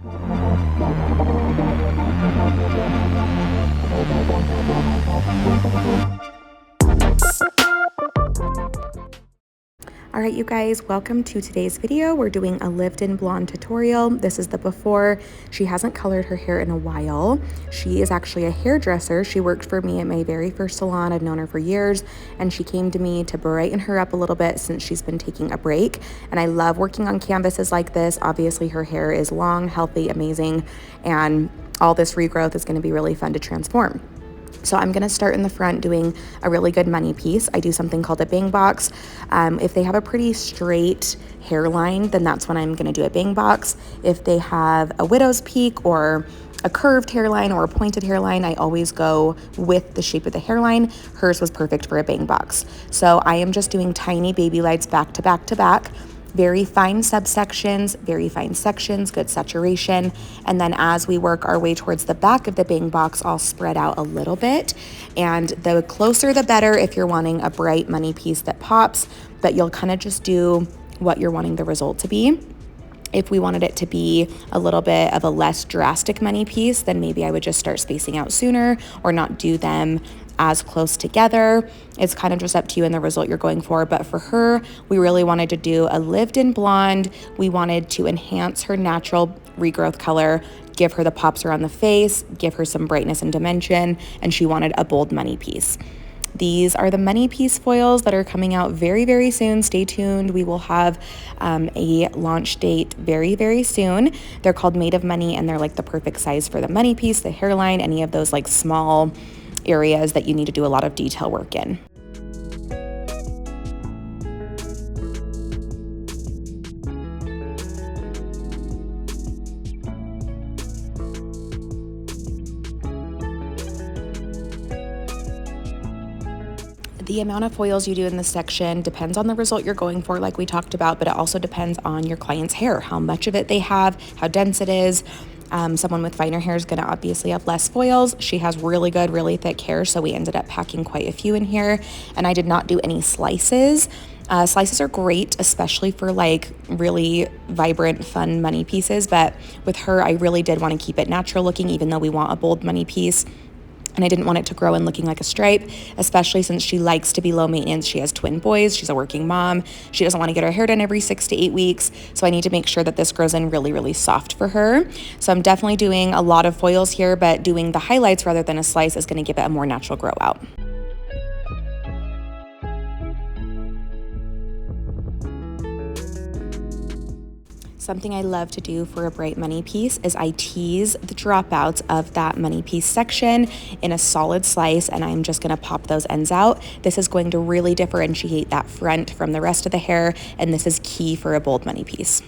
All right, you guys, welcome to today's video. We're doing a lived-in blonde tutorial. This is the before. She hasn't colored her hair in a while. She is actually a hairdresser. She worked for me at my very first salon. I've known her for years, and she came to me to brighten her up a little bit since she's been taking a break. And I love working on canvases like this. Obviously, her hair is long, healthy, amazing, and all this regrowth is going to be really fun to transform. So I'm gonna start in the front doing a really good money piece. I do something called a bang box. If they have a pretty straight hairline, then that's when I'm gonna do a bang box. If they have a widow's peak or a curved hairline or a pointed hairline, I always go with the shape of the hairline. Hers was perfect for a bang box. So I am just doing tiny baby lights back to back to back. Very fine subsections, very fine sections, good saturation. And then as we work our way towards the back of the bang box, I'll spread out a little bit. And the closer the better if you're wanting a bright money piece that pops, but you'll kind of just do what you're wanting the result to be. If we wanted it to be a little bit of a less drastic money piece, then maybe I would just start spacing out sooner or not do them as close together. It's kind of just up to you and the result you're going for. But for her, we really wanted to do a lived-in blonde. We wanted to enhance her natural regrowth color, give her the pops around the face, give her some brightness and dimension, and she wanted a bold money piece. These are the money piece foils that are coming out very, very soon. Stay tuned. We will have a launch date very, very soon. They're called Made of Money, and they're like the perfect size for the money piece, the hairline, any of those like small areas that you need to do a lot of detail work in. The amount of foils you do in this section depends on the result you're going for, like we talked about, but it also depends on your client's hair, how much of it they have, how dense it is. Someone with finer hair is going to obviously have less foils. She has really good, really thick hair, so we ended up packing quite a few in here. And I did not do any slices. Slices are great, especially for like really vibrant, fun money pieces. But with her, I really did want to keep it natural looking, even though we want a bold money piece. And I didn't want it to grow in looking like a stripe, especially since she likes to be low maintenance. She has twin boys. She's a working mom. She doesn't want to get her hair done every 6 to 8 weeks. So I need to make sure that this grows in really, really soft for her. So I'm definitely doing a lot of foils here, but doing the highlights rather than a slice is going to give it a more natural grow out. Something I love to do for a bright money piece is I tease the dropouts of that money piece section in a solid slice, and I'm just gonna pop those ends out. This is going to really differentiate that front from the rest of the hair, and this is key for a bold money piece.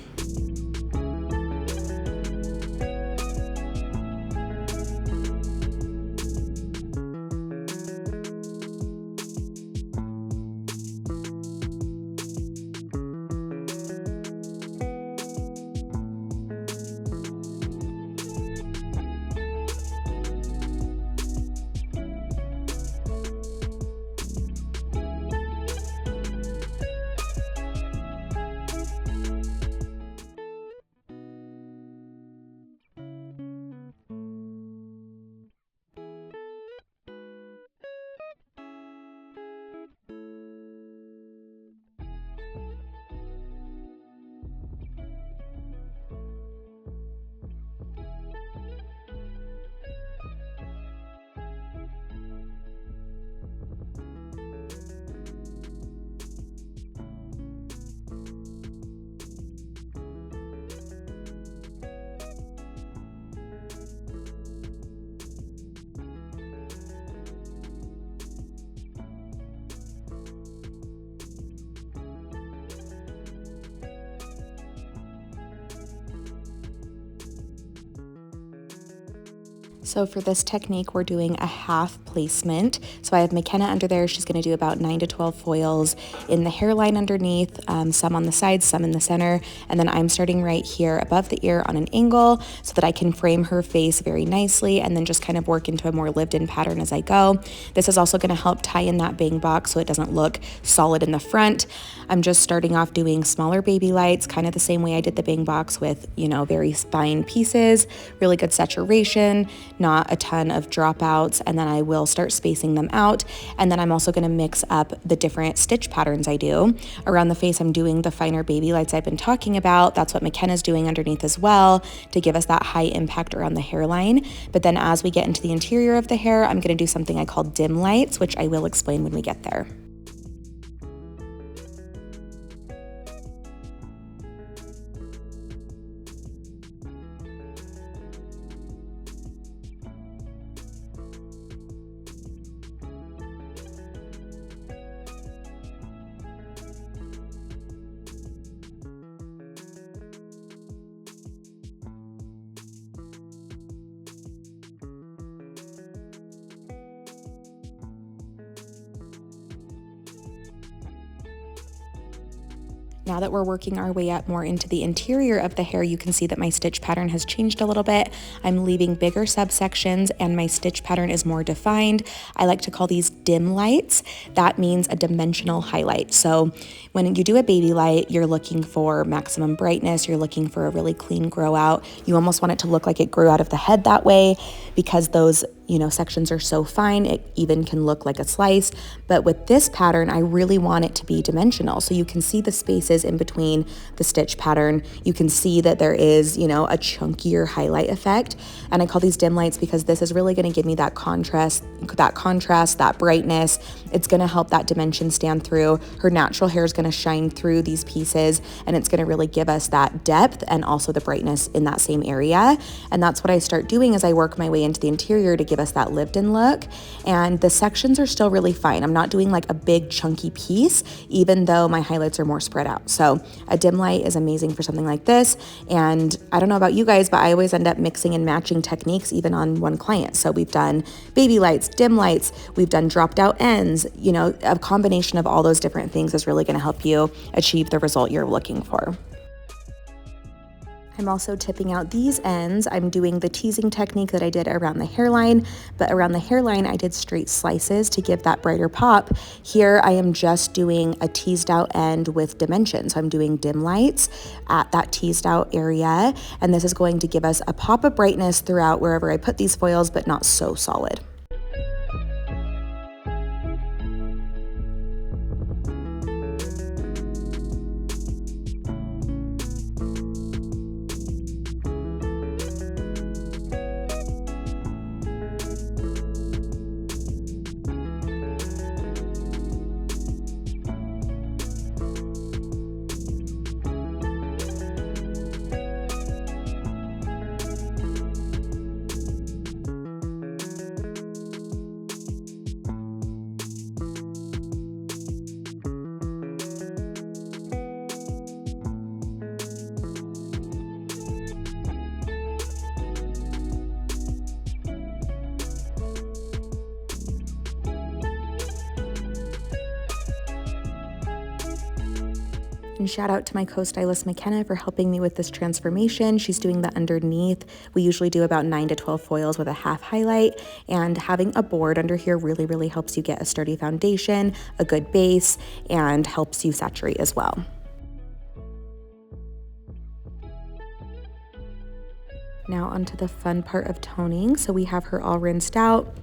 So for this technique, we're doing a half placement. So I have McKenna under there. She's going to do about 9 to 12 foils in the hairline underneath, some on the sides, some in the center. And then I'm starting right here above the ear on an angle so that I can frame her face very nicely and then just kind of work into a more lived-in pattern as I go. This is also going to help tie in that bang box so it doesn't look solid in the front. I'm just starting off doing smaller baby lights, kind of the same way I did the bang box with, you know, very fine pieces, really good saturation, not a ton of dropouts, and then I will start spacing them out. And then I'm also going to mix up the different stitch patterns I do. Around the face, I'm doing the finer baby lights I've been talking about. That's what McKenna's doing underneath as well to give us that high impact around the hairline. But then as we get into the interior of the hair, I'm going to do something I call dim lights, which I will explain when we get there. Now that we're working our way up more into the interior of the hair, you can see that my stitch pattern has changed a little bit. I'm leaving bigger subsections and my stitch pattern is more defined. I like to call these dim lights. That means a dimensional highlight. So when you do a baby light, you're looking for maximum brightness. You're looking for a really clean grow out. You almost want it to look like it grew out of the head that way because those, you know, sections are so fine, it even can look like a slice. But with this pattern, I really want it to be dimensional. So you can see the spaces in between the stitch pattern. You can see that there is, you know, a chunkier highlight effect. And I call these dim lights because this is really going to give me that contrast, that brightness. It's going to help that dimension stand through. Her natural hair is going to shine through these pieces, and it's going to really give us that depth and also the brightness in that same area. And that's what I start doing as I work my way into the interior to give us that lived-in look. And the sections are still really fine. I'm not doing like a big chunky piece, even though my highlights are more spread out. So a dim light is amazing for something like this. And I don't know about you guys, but I always end up mixing and matching techniques even on one client. So we've done baby lights, dim lights, we've done dropped out ends. You know, a combination of all those different things is really going to help you achieve the result you're looking for. I'm also tipping out these ends. I'm doing the teasing technique that I did around the hairline, but around the hairline, I did straight slices to give that brighter pop. Here, I am just doing a teased out end with dimension. So I'm doing dim lights at that teased out area, and this is going to give us a pop of brightness throughout wherever I put these foils, but not so solid. And shout out to my co-stylist McKenna for helping me with this transformation. She's doing the underneath. We usually do about 9 to 12 foils with a half highlight, and having a board under here really, really helps you get a sturdy foundation, a good base, and helps you saturate as well. Now onto the fun part of toning. So we have her all rinsed out.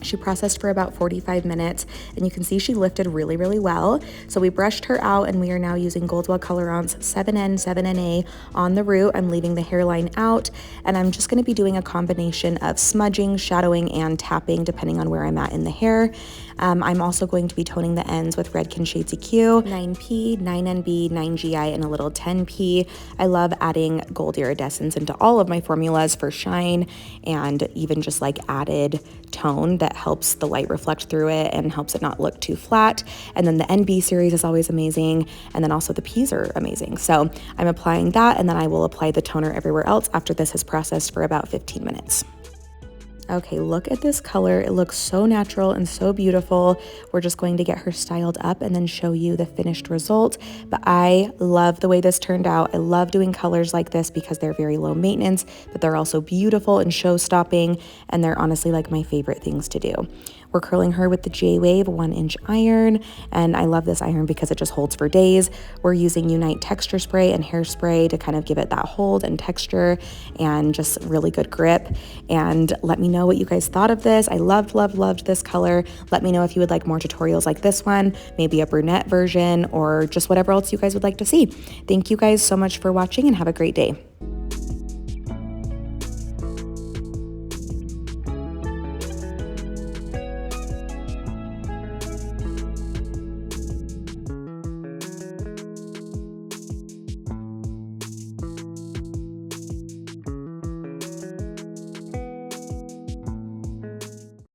She processed for about 45 minutes, and you can see she lifted really, really well. So we brushed her out, and we are now using Goldwell Colorants 7N, 7NA on the root. I'm leaving the hairline out, and I'm just going to be doing a combination of smudging, shadowing, and tapping depending on where I'm at in the hair. I'm also going to be toning the ends with Redken Shades EQ, 9P, 9NB, 9GI, and a little 10P. I love adding gold iridescence into all of my formulas for shine and even just like added tone that helps the light reflect through it and helps it not look too flat. And then the NB series is always amazing. And then also the Ps are amazing. So I'm applying that, and then I will apply the toner everywhere else after this has processed for about 15 minutes. Okay, look at this color. It looks so natural and so beautiful. We're just going to get her styled up and then show you the finished result. But I love the way this turned out. I love doing colors like this because they're very low maintenance, but they're also beautiful and show-stopping, and they're honestly like my favorite things to do. We're curling her with the J-Wave 1-inch iron, and I love this iron because it just holds for days. We're using Unite texture spray and hairspray to kind of give it that hold and texture and just really good grip. And let me know what you guys thought of this. I loved this color. Let me know if you would like more tutorials like this one, maybe a brunette version, or just whatever else you guys would like to see. Thank you guys so much for watching, and have a great day.